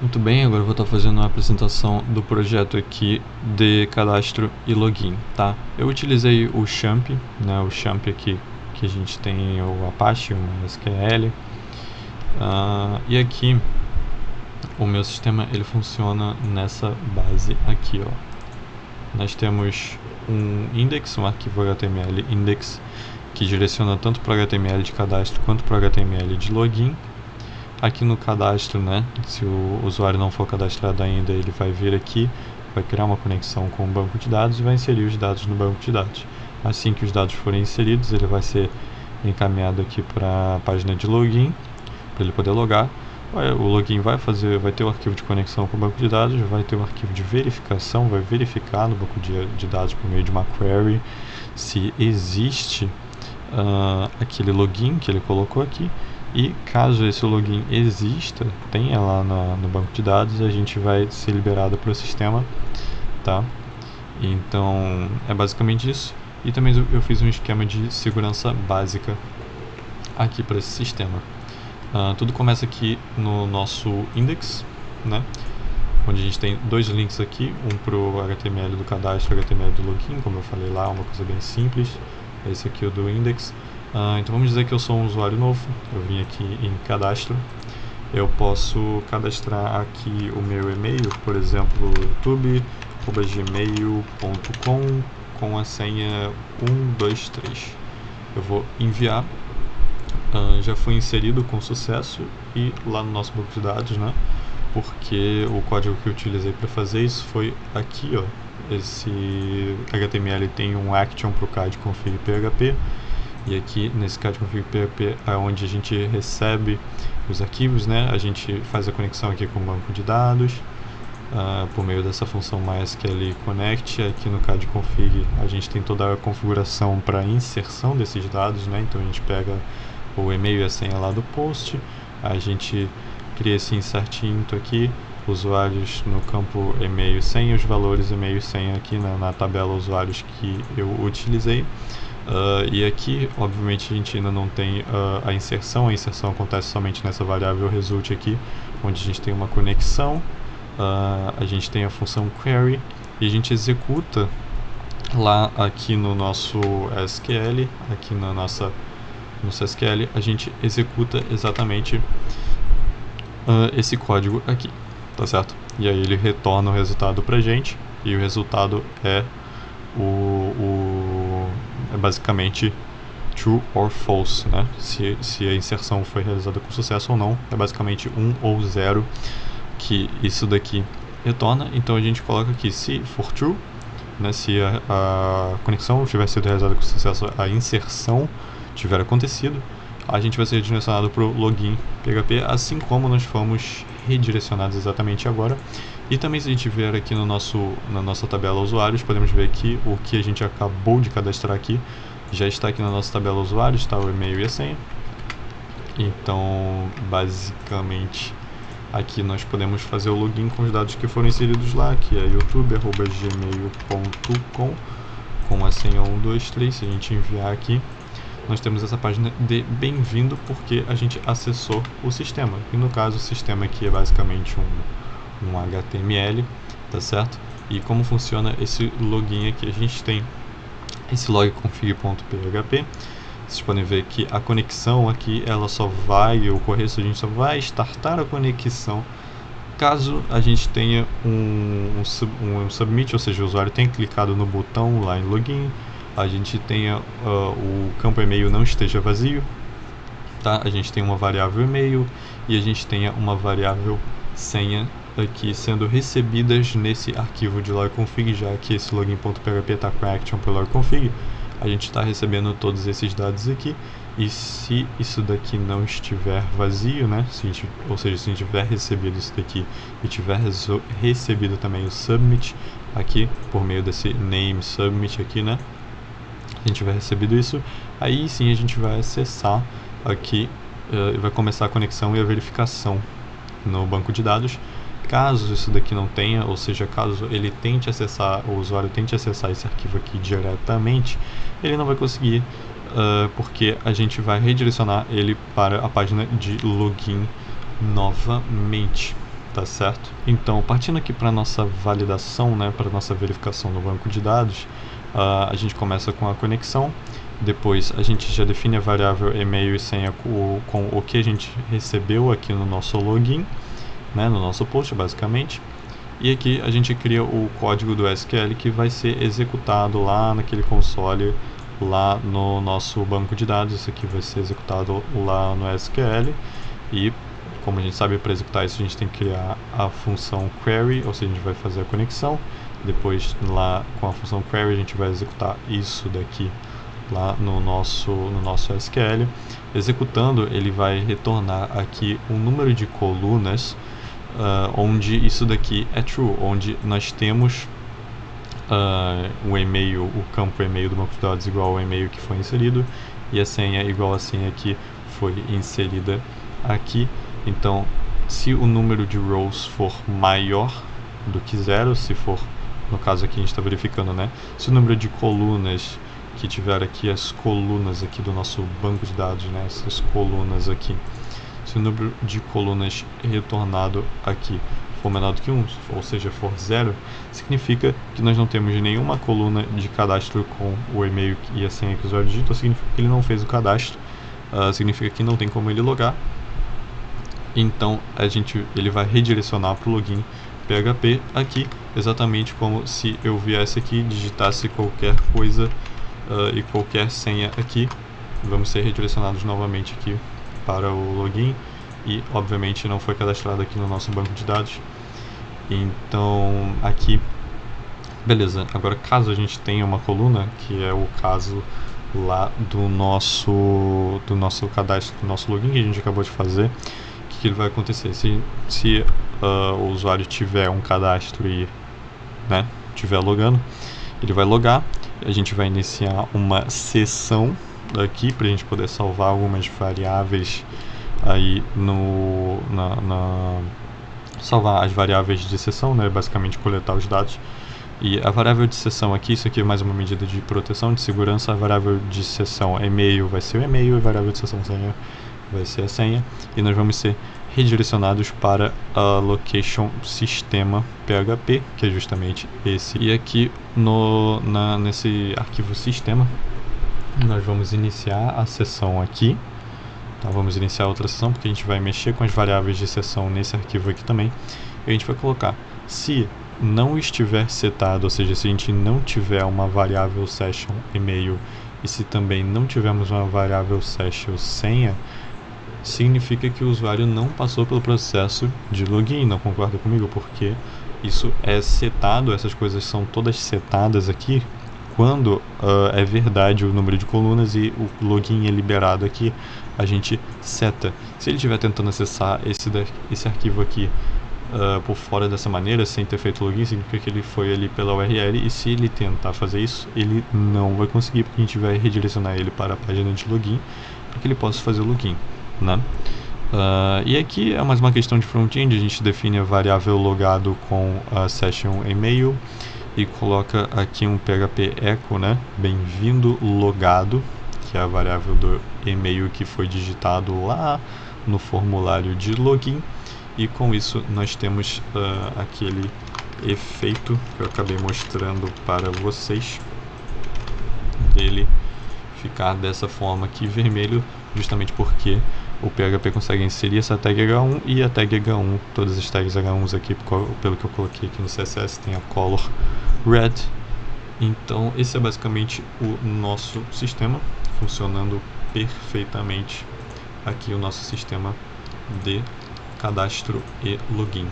Muito bem, agora eu vou estar fazendo uma apresentação do projeto aqui de cadastro e login, tá? Eu utilizei o XAMPP, né, o XAMPP aqui que a gente tem o Apache, o MySQL, e aqui o meu sistema ele funciona nessa base aqui, ó. Nós temos um index, um arquivo HTML index que direciona tanto para o HTML de cadastro quanto para o HTML de login. Aqui no cadastro, né, se o usuário não for cadastrado ainda, ele vai vir aqui, vai criar uma conexão com o banco de dados e vai inserir os dados no banco de dados. Assim que os dados forem inseridos, ele vai ser encaminhado aqui para a página de login, para ele poder logar. O login vai ter o arquivo de conexão com o banco de dados, vai ter o arquivo de verificação, vai verificar no banco de dados por meio de uma query se existe aquele login que ele colocou aqui. E caso esse login exista, tenha lá no banco de dados, a gente vai ser liberado para o sistema, tá? Então é basicamente isso. E também eu fiz um esquema de segurança básica aqui para esse sistema. Tudo começa aqui no nosso index, né? Onde a gente tem dois links aqui, um para o HTML do cadastro e o HTML do login, como eu falei lá, uma coisa bem simples. Esse aqui é o do index. Então vamos dizer que eu sou um usuário novo, eu vim aqui em cadastro, eu posso cadastrar aqui o meu e-mail, por exemplo, youtube@gmail.com com a senha 123. Eu vou enviar, já foi inserido com sucesso e lá no nosso banco de dados, né? Porque o código que eu utilizei para fazer isso foi aqui, ó. Esse HTML tem um action para o CAD config PHP. E aqui nesse CAD config PHP é onde a gente recebe os arquivos, né? A gente faz a conexão aqui com o banco de dados por meio dessa função MySQL Connect. Aqui no CAD config a gente tem toda a configuração para inserção desses dados, né? Então a gente pega o e-mail e a senha lá do post, a gente cria esse insert into aqui, usuários no campo e-mail senha, os valores e-mail senha aqui na tabela usuários que eu utilizei. E aqui, obviamente, a gente ainda não tem a inserção acontece somente nessa variável result aqui, onde a gente tem uma conexão, a gente tem a função query e a gente executa lá aqui no nosso SQL, aqui no nosso SQL, a gente executa exatamente esse código aqui, tá certo? E aí ele retorna o resultado pra gente, e o resultado é é basicamente true or false, né? Se a inserção foi realizada com sucesso ou não, é basicamente 1 ou 0 que isso daqui retorna. Então a gente coloca aqui se for true, né? Se a conexão tiver sido realizada com sucesso, a inserção tiver acontecido, a gente vai ser redirecionado para o login PHP, assim como nós fomos redirecionados exatamente agora. E também, se a gente vier aqui na nossa tabela usuários, podemos ver que o que a gente acabou de cadastrar aqui já está aqui na nossa tabela usuários, está o e-mail e a senha. Então, basicamente, aqui nós podemos fazer o login com os dados que foram inseridos lá, que é youtube@gmail.com com a senha 123. Se a gente enviar aqui, nós temos essa página de bem-vindo porque a gente acessou o sistema. E no caso, o sistema aqui é basicamente um HTML, tá certo? E como funciona esse login aqui? A gente tem esse logconfig.php. Vocês podem ver que a conexão aqui, ela só vai ocorrer, a gente só vai startar a conexão caso a gente tenha um submit, ou seja, o usuário tenha clicado no botão lá em login, a gente tenha o campo e-mail não esteja vazio, tá? A gente tem uma variável e-mail e a gente tenha uma variável senha aqui sendo recebidas nesse arquivo de logconfig, já que esse login.php está com a action para logconfig, a gente está recebendo todos esses dados aqui. E se isso daqui não estiver vazio, né? Ou seja, se a gente tiver recebido isso daqui e tiver recebido também o submit aqui por meio desse name submit aqui, né? A gente tiver recebido isso, aí sim a gente vai acessar aqui e vai começar a conexão e a verificação no banco de dados. Caso isso daqui não tenha, ou seja, caso ele tente acessar, o usuário tente acessar esse arquivo aqui diretamente, ele não vai conseguir, porque a gente vai redirecionar ele para a página de login novamente, tá certo? Então, partindo aqui para nossa validação, né, para nossa verificação no banco de dados, a gente começa com a conexão. Depois a gente já define a variável e-mail e senha com o que a gente recebeu aqui no nosso login, né, no nosso post basicamente. E aqui a gente cria o código do SQL que vai ser executado lá naquele console, lá no nosso banco de dados. Isso aqui vai ser executado lá no SQL. E como a gente sabe, para executar isso a gente tem que criar a função query, ou seja, a gente vai fazer a conexão. Depois lá com a função query a gente vai executar isso daqui lá no nosso SQL. Executando, ele vai retornar aqui um número de colunas onde isso daqui é true, onde nós temos o e-mail, o campo e-mail do banco de dados igual ao e-mail que foi inserido e a senha igual à senha que foi inserida aqui. Então, se o número de rows for maior do que 0, se for, no caso aqui a gente está verificando, né? Se o número de colunas que tiver aqui, as colunas aqui do nosso banco de dados, né? Essas colunas aqui, se o número de colunas retornado aqui for menor do que 1, ou seja, for 0, significa que nós não temos nenhuma coluna de cadastro com o e-mail e a senha que o usuário digitou, significa que ele não fez o cadastro, significa que não tem como ele logar. Então ele vai redirecionar para o login PHP aqui, exatamente como se eu viesse aqui, digitasse qualquer coisa e qualquer senha aqui. Vamos ser redirecionados novamente aqui para o login e obviamente não foi cadastrado aqui no nosso banco de dados. Então aqui, beleza. Agora, caso a gente tenha uma coluna, que é o caso lá do nosso cadastro, do nosso login que a gente acabou de fazer, o que vai acontecer? Se o usuário tiver um cadastro e tiver logando, ele vai logar. A gente vai iniciar uma sessão aqui para a gente poder salvar algumas variáveis aí salvar as variáveis de sessão, né? Basicamente coletar os dados. E a variável de sessão aqui, isso aqui é mais uma medida de proteção, de segurança. A variável de sessão e-mail vai ser o e-mail, e a variável de sessão senha vai ser a senha, e nós vamos ser redirecionados para a location sistema PHP, que é justamente esse. E aqui nesse arquivo sistema, nós vamos iniciar a sessão aqui. Tá, vamos iniciar outra sessão, porque a gente vai mexer com as variáveis de sessão nesse arquivo aqui também. E a gente vai colocar, se não estiver setado, ou seja, se a gente não tiver uma variável session e-mail e se também não tivermos uma variável session senha, significa que o usuário não passou pelo processo de login. Não concorda comigo? Porque isso é setado, essas coisas são todas setadas aqui quando é verdade o número de colunas e o login é liberado aqui, a gente seta. Se ele estiver tentando acessar esse arquivo aqui por fora dessa maneira, sem ter feito login, significa que ele foi ali pela URL, e se ele tentar fazer isso, ele não vai conseguir, porque a gente vai redirecionar ele para a página de login para que ele possa fazer o login, né? E aqui é mais uma questão de front-end. A gente define a variável logado com a session e-mail e coloca aqui um PHP echo, né? Bem-vindo logado, que é a variável do e-mail que foi digitado lá no formulário de login. E com isso nós temos aquele efeito que eu acabei mostrando para vocês, dele ficar dessa forma aqui vermelho, justamente porque o PHP consegue inserir essa tag H1 e a tag H1, todas as tags H1s aqui, pelo que eu coloquei aqui no CSS, tem a color red. Então esse é basicamente o nosso sistema funcionando perfeitamente aqui, o nosso sistema de cadastro e login.